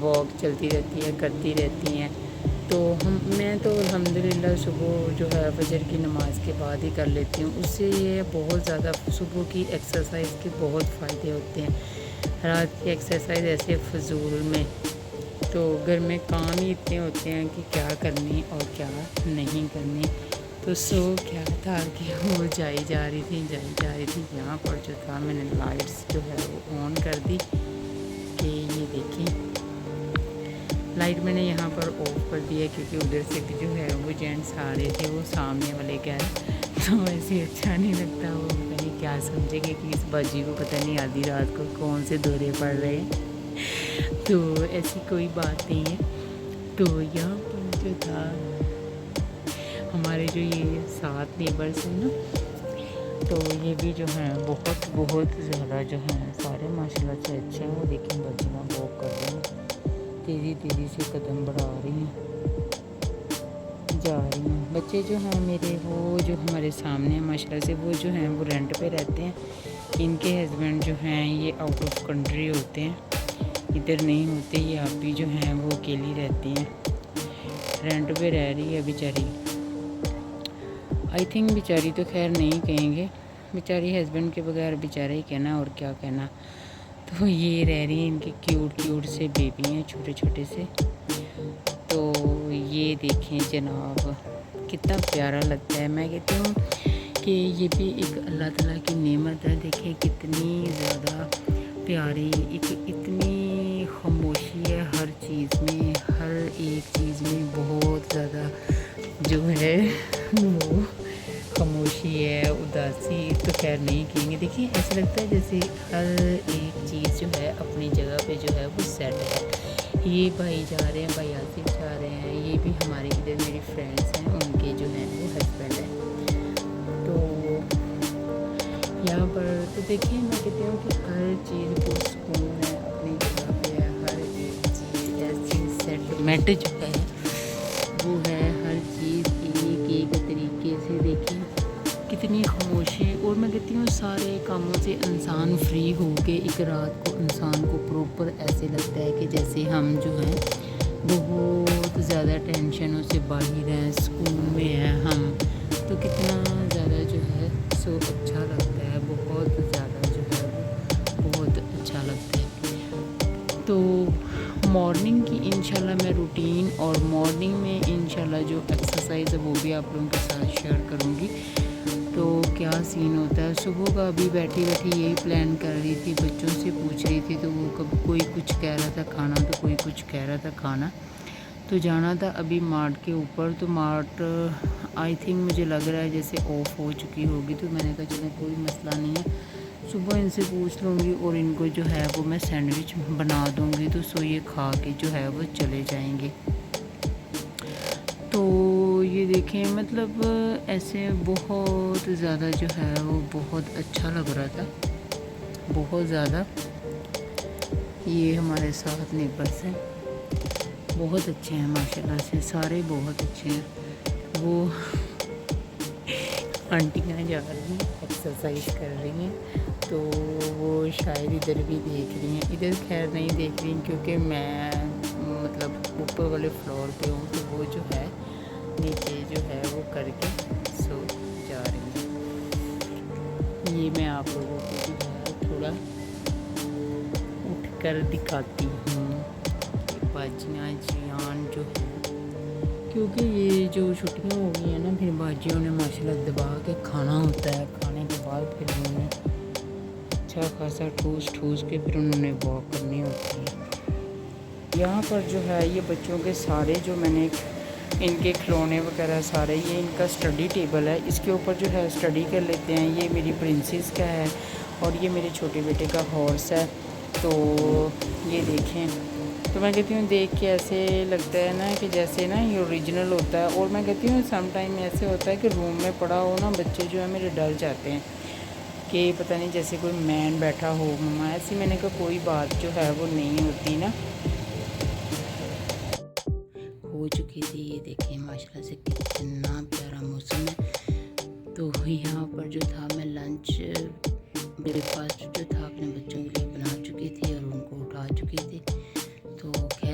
Walk چلتی رہتی ہے، کرتی رہتی ہیں. تو میں تو الحمدللہ صبح جو ہے فجر کی نماز کے بعد ہی کر لیتی ہوں. اس سے یہ بہت زیادہ صبح کی ایکسرسائز کے بہت فائدے ہوتے ہیں. رات کی ایکسرسائز ایسے فضول میں، تو گھر میں کام ہی اتنے ہوتے ہیں کہ کیا کرنی اور کیا نہیں کرنی. تو سو کیا تھا کہ وہ جائی جا رہی تھی. یہاں پر جو تھا میں نے لائٹس جو ہے وہ آن کر دی کہ یہ دیکھیں لائٹ میں نے یہاں پر آف کر دیا، کیونکہ ادھر سے جو ہے وہ جینٹس آ رہے تھے، وہ سامنے والے گھر. تو ایسے اچھا نہیں لگتا. وہ پتہ نہیں کیا سمجھے گے کہ اس باجی کو پتہ نہیں آدھی رات کو کون سے دورے پڑ رہے ہیں. تو ایسی کوئی بات نہیں ہے. تو یہاں پر جو تھا ہمارے جو یہ 7 نیبرس ہیں نا، تو یہ بھی جو ہیں بہت زیادہ جو ہیں سارے ماشاءاللہ سے اچھے ہیں. وہ دیکھیں بچیاں واک کر رہی ہیں، تیزی سے قدم بڑھا رہی ہیں، جا رہی ہیں. بچے جو ہیں میرے وہ جو ہمارے سامنے ماشاءاللہ سے وہ جو ہیں وہ رینٹ پہ رہتے ہیں. ان کے ہسبینڈ جو ہیں یہ آؤٹ آف کنٹری ہوتے ہیں، ادھر نہیں ہوتے. یہ آپ بھی جو ہیں وہ اکیلی رہتی ہیں، رینٹ پہ رہ رہی ہے بیچاری. آئی تھنک بیچاری تو خیر نہیں کہیں گے، بیچاری ہسبینڈ کے بغیر بیچارہ ہی کہنا، اور کیا کہنا. تو یہ رہ رہی ہیں، ان کے کیوٹ سے بیبی ہیں چھوٹے سے. تو یہ دیکھیں جناب کتنا پیارا لگتا ہے. میں کہتی ہوں کہ یہ بھی ایک اللہ تعالیٰ کی نعمت ہے. دیکھیں کتنی زیادہ پیاری، اتنی خاموشی ہے ہر چیز میں، ہر ایک چیز میں بہت زیادہ جو ہے وہ خاموشی ہے. اداسی تو خیر نہیں کہیں گے. دیکھیں ایسا لگتا ہے جیسے ہر ایک چیز جو ہے اپنی جگہ پہ جو ہے وہ سیٹ ہے. یہ بھائی جا رہے ہیں، بھائی آصف جا رہے ہیں. یہ بھی ہمارے ادھر میری فرینڈس ہیں، ان کے جو ہیں وہ ہسبینڈ ہیں. تو یہاں پر تو دیکھیں میں کہتی ہوں کہ ہر چیز کو سکون ہے، اپنی جگہ پہ ہے. ہر ایک چیز ایسی سیٹلمنٹ جو ہے وہ ہے. ہر چیز ایک طریقے سے دیکھیں کتنی خاموشی. اور میں کہتی ہوں سارے کاموں سے انسان فری ہو کے ایک رات کو انسان کو پراپر ایسے لگتا ہے کہ جیسے ہم جو ہیں بہت زیادہ ٹینشنوں سے باہر ہیں، سکون میں ہیں ہم. تو کتنا زیادہ جو ہے سو اچھا لگتا ہے، بہت زیادہ جو ہے وہ بہت اچھا لگتا ہے. تو مارننگ کی انشاءاللہ میں روٹین اور مارننگ میں انشاءاللہ جو ایکسرسائز ہے وہ بھی آپ لوگوں کے ساتھ شیئر کروں گی. تو کیا سین ہوتا ہے صبح کا. ابھی بیٹھی یہی پلان کر رہی تھی، بچوں سے پوچھ رہی تھی. تو وہ کبھی کوئی کچھ کہہ رہا تھا کھانا، تو کوئی کچھ کہہ رہا تھا کھانا. تو جانا تھا ابھی مارٹ کے اوپر. تو مارٹ آئی تھنک مجھے لگ رہا ہے جیسے آف ہو چکی ہوگی. تو میں نے کہا چلیں کوئی مسئلہ نہیں ہے، صبح ان سے پوچھ لوں گی اور ان کو جو ہے وہ میں سینڈوچ بنا دوں گی. تو سو یہ کھا کے جو ہے وہ چلے جائیں گے. تو یہ دیکھیں مطلب ایسے بہت زیادہ جو ہے وہ بہت اچھا لگ رہا تھا، بہت زیادہ. یہ ہمارے 7 نیبرس ہیں، بہت اچھے ہیں ماشاءاللہ سے، سارے بہت اچھے ہیں. وہ آنٹیاں جا رہی ہیں ایکسرسائز کر رہی ہیں. تو وہ شاید ادھر بھی دیکھ رہی ہیں. ادھر خیر نہیں دیکھ رہی کیونکہ میں مطلب اوپر والے فلور پہ ہوں. تو وہ جو ہے نیچے جو ہے وہ کر کے سو جا رہی ہیں. یہ میں آپ لوگوں کو جو ہے تھوڑا اٹھ کر دکھاتی ہوں کہ باجیاں جیان جو ہے، کیونکہ یہ جو چھٹیاں ہو گئی ہیں نا، پھر باجیوں نے ماشاءاللہ دبا کے کھانا ہوتا ہے. کھانے کے بعد پھر انہوں نے اچھا خاصا ٹھوس کے پھر انہوں نے واک کرنی ہوتی ہے. یہاں پر جو ہے یہ بچوں کے سارے جو میں نے ان کے کھلونے وغیرہ سارے، یہ ان کا اسٹڈی ٹیبل ہے. اس کے اوپر جو ہے اسٹڈی کر لیتے ہیں. یہ میری پرنسس کا ہے اور یہ میرے چھوٹے بیٹے کا ہارس ہے. تو یہ دیکھیں، تو میں کہتی ہوں دیکھ کے ایسے لگتا ہے نا کہ جیسے نا یہ اوریجنل ہوتا ہے. اور میں کہتی ہوں سم ٹائم ایسے ہوتا ہے کہ روم میں پڑا ہو نا، بچے جو ہے میرے ڈر جاتے ہیں کہ پتہ نہیں جیسے کوئی مین بیٹھا ہو مما ایسی. میں نے کہا کوئی بات جو ہے وہ نہیں ہوتی نا. ہو چکی تھی. یہ دیکھیں ماشاءاللہ سے کتنا پیارا موسم ہے. تو یہاں پر جو تھا میں لنچ بریک فاسٹ جو تھا اپنے بچوں کے لیے بنا چکی تھی اور ان کو اٹھا چکی تھی. تو خیر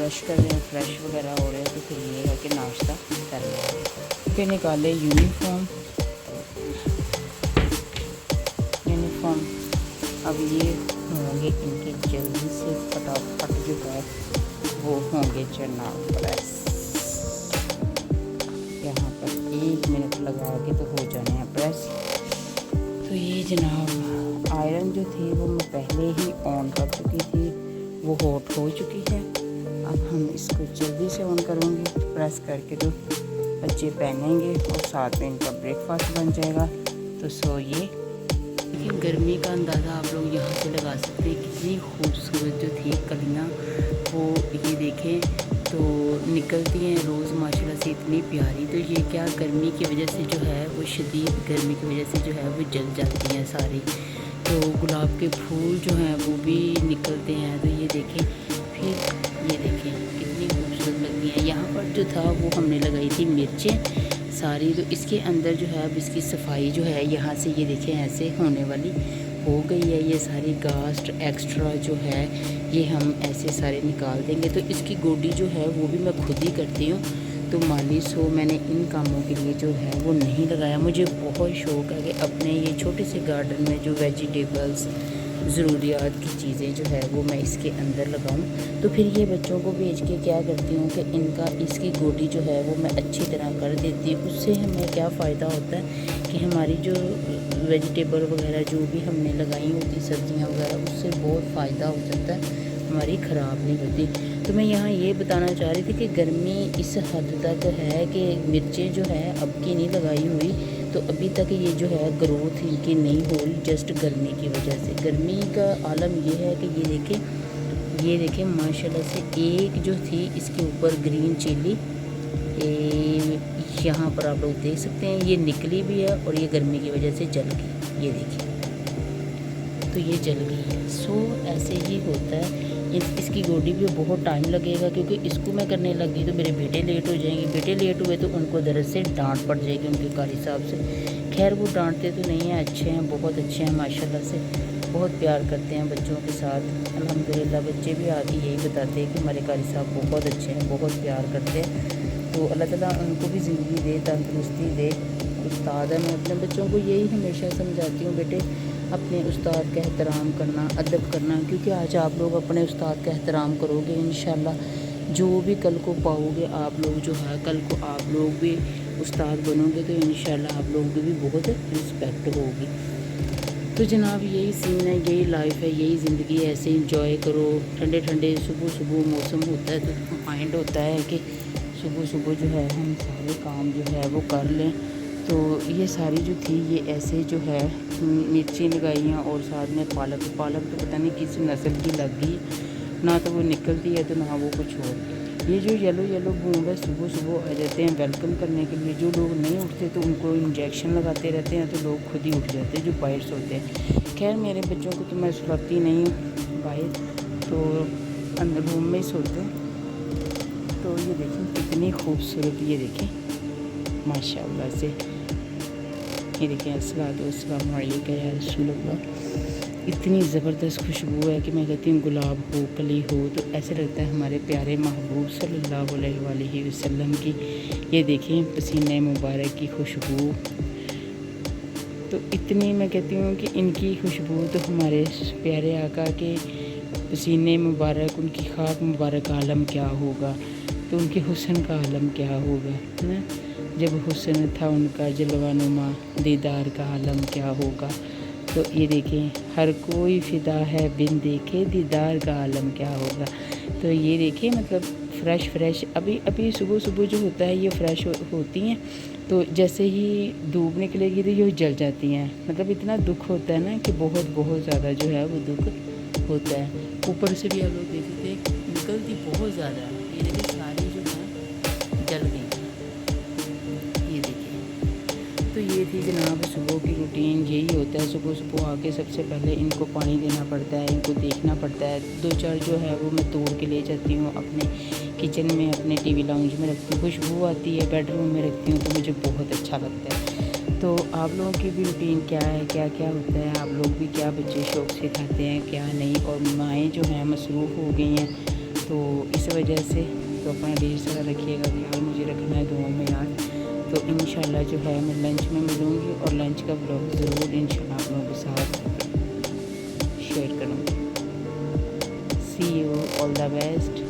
برش کر رہے ہیں، فریش وغیرہ ہو رہے ہیں، تو پھر یہ ہے کہ ناشتہ کر رہے ہیں۔ پھر نکالے یونیفارم، اب یہ ہوں گے ان کے جلدی سے فٹافٹ جو ہے وہ ہوں گے جناب پریس۔ یہاں پر 1 منٹ لگا کے تو ہو جانے ہیں پریس۔ تو یہ جناب آئرن جو تھی وہ میں پہلے ہی آن کر چکی تھی، وہ ہاٹ ہو چکی ہے۔ اب ہم اس کو جلدی سے آن کروں گی، پریس کر کے تو بچے پہنیں گے اور ساتھ میں ان کا بریک فاسٹ بن جائے گا۔ تو سو یہ گرمی کا اندازہ آپ لوگ یہاں سے لگا سکتے ہیں، کتنی خوبصورت جو تھی کلیاں وہ یہ دیکھیں تو نکلتی ہیں روز ماشاءاللہ سے اتنی پیاری۔ تو یہ کیا گرمی کی وجہ سے جو ہے وہ شدید گرمی کی وجہ سے جو ہے وہ جل جاتی ہیں ساری۔ تو گلاب کے پھول جو ہیں وہ بھی نکلتے ہیں، تو یہ دیکھیں، پھر یہ دیکھیں کتنی خوبصورت لگتی ہیں۔ یہاں پر جو تھا وہ ہم نے لگائی تھی مرچیں ساری، تو اس کے اندر جو ہے اب اس کی صفائی جو ہے یہاں سے یہ دیکھیں ایسے ہونے والی ہو گئی ہے۔ یہ ساری گاسٹ ایکسٹرا جو ہے یہ ہم ایسے سارے نکال دیں گے۔ تو اس کی گوڈی جو ہے وہ بھی میں خود ہی کرتی ہوں، تو مالی سو میں نے ان کاموں کے لیے جو ہے وہ نہیں لگایا۔ مجھے بہت شوق ہے کہ اپنے یہ چھوٹے سے گارڈن میں جو ویجیٹیبلز ضروریات کی چیزیں جو ہے وہ میں اس کے اندر لگاؤں۔ تو پھر یہ بچوں کو بھیج کے کیا کرتی ہوں کہ اس کی گوڈی جو ہے وہ میں اچھی طرح کر دیتی ہوں۔ اس سے ہمیں کیا فائدہ ہوتا ہے کہ ہماری جو ویجیٹیبل وغیرہ جو بھی ہم نے لگائی ہوتی سبزیاں وغیرہ اس سے بہت فائدہ ہو جاتا ہے، ہماری خراب نہیں ہوتی۔ تو میں یہاں یہ بتانا چاہ رہی تھی کہ گرمی اس حد تک ہے کہ مرچیں جو ہے اب کی نہیں لگائی ہوئی، تو ابھی تک یہ جو ہے گروتھ ان کی نہیں ہو رہی، جسٹ گرمی کی وجہ سے۔ گرمی کا عالم یہ ہے کہ یہ دیکھیں ماشاءاللہ سے ایک جو تھی اس کے اوپر گرین چلی یہاں پر آپ لوگ دیکھ سکتے ہیں، یہ نکلی بھی ہے اور یہ گرمی کی وجہ سے جل گئی، یہ دیکھیں تو یہ جل گئی ہے۔ سو ایسے ہی ہوتا ہے، اس کی گوڈی بھی بہت ٹائم لگے گا کیونکہ اس کو میں کرنے لگ گئی تو میرے بیٹے لیٹ ہو جائیں گے، بیٹے لیٹ ہوئے تو ان کو درد سے ڈانٹ پڑ جائے گی ان کے قاری صاحب سے۔ خیر وہ ڈانٹتے تو نہیں ہیں، اچھے ہیں، بہت اچھے ہیں ماشاءاللہ سے، بہت پیار کرتے ہیں بچوں کے ساتھ الحمدللہ۔ بچے بھی آگے یہی بتاتے ہیں کہ ہمارے قاری صاحب بہت اچھے ہیں، بہت پیار کرتے ہیں۔ تو اللہ تعالیٰ ان کو بھی زندگی دے، تندرستی دے۔ استاد ہے، میں اپنے بچوں کو یہی ہمیشہ سمجھاتی ہوں، بیٹے اپنے استاد کا احترام کرنا، ادب کرنا، کیونکہ آج آپ لوگ اپنے استاد کا احترام کرو گے انشاءاللہ جو بھی کل کو پاؤ گے آپ لوگ جو ہے، کل کو آپ لوگ بھی استاد بنو گے تو انشاءاللہ آپ لوگوں کی بھی بہت رسپیکٹ ہوگی۔ تو جناب یہی سین ہے، یہی لائف ہے، یہی زندگی ہے، ایسے انجوائے کرو۔ ٹھنڈے ٹھنڈے صبح موسم ہوتا ہے تو مائنڈ ہوتا ہے کہ صبح جو ہے ہم سارے کام جو ہے وہ کر لیں۔ تو یہ ساری جو تھی یہ ایسے جو ہے مرچیں لگائی ہیں اور ساتھ میں پالک تو پتہ نہیں کس نسل کی لگ گئی، نہ تو وہ نکلتی ہے تو نہ وہ کچھ اور۔ یہ جو یلو بونڈ ہے صبح آ جاتے ہیں ویلکم کرنے کے لیے، جو لوگ نہیں اٹھتے تو ان کو انجیکشن لگاتے رہتے ہیں تو لوگ خود ہی اٹھ جاتے ہیں جو باہر سوتے ہیں۔ خیر میرے بچوں کو تو میں سلاتی نہیں ہوں باہر، تو اندر روم میں ہی سوتے ہیں۔ تو یہ دیکھیں کتنی خوبصورت، یہ دیکھیں ماشاءاللہ سے، یہ دیکھیں السلام علیکم یا رسول اللہ، اتنی زبردست خوشبو ہے کہ میں کہتی ہوں گلاب ہو کلی ہو تو ایسے لگتا ہے ہمارے پیارے محبوب صلی اللہ علیہ وآلہ وسلم کی۔ یہ دیکھیں پسینے مبارک کی خوشبو، تو اتنی میں کہتی ہوں کہ ان کی خوشبو تو ہمارے پیارے آقا کے پسینے مبارک، ان کی خاک مبارک عالم کیا ہوگا، تو ان کے حسن کا عالم کیا ہوگا نا؟ جب حسن تھا ان کا جلوہ نما، دیدار کا عالم کیا ہوگا۔ تو یہ دیکھیں ہر کوئی فدا ہے بن دیکھے، دیدار کا عالم کیا ہوگا۔ تو یہ دیکھیں مطلب فریش ابھی صبح جو ہوتا ہے یہ فریش ہوتی ہیں، تو جیسے ہی دھوپ نکلے گی تو یہ جل جاتی ہیں۔ مطلب اتنا دکھ ہوتا ہے نا کہ بہت زیادہ جو ہے وہ دکھ ہوتا ہے۔ اوپر سے بھی آپ لوگ دیکھتے ہیں نکلتی بہت زیادہ ہے، یہ دیکھیں ساری جو ہے جل گئی، یہ دیکھیں۔ تو یہ تھی جناب صبح کی روٹین، یہی ہوتا ہے صبح آ کے سب سے پہلے ان کو پانی دینا پڑتا ہے، ان کو دیکھنا پڑتا ہے۔ 2-4 جو ہے وہ میں توڑ کے لے جاتی ہوں اپنے کچن میں، اپنے ٹی وی لاؤنج میں رکھتی ہوں، خوشبو آتی ہے، بیڈ روم میں رکھتی ہوں تو مجھے بہت اچھا لگتا ہے۔ تو آپ لوگوں کی بھی روٹین کیا ہے، کیا ہوتا ہے، آپ لوگ بھی کیا بچے شوق سے کھاتے ہیں کیا نہیں، اور مائیں جو ہیں مصروف ہو گئی ہیں تو اس وجہ سے تو اپنا ڈھیر سارا رکھیے گا، خیال مجھے رکھنا ہے دعاؤں میں یاد. تو انشاءاللہ جو ہے میں لنچ میں ملوں گی اور لنچ کا بلاگ ضرور انشاءاللہ آپ لوگوں کے ساتھ شیئر کروں گی. سی یو، آل دا بیسٹ.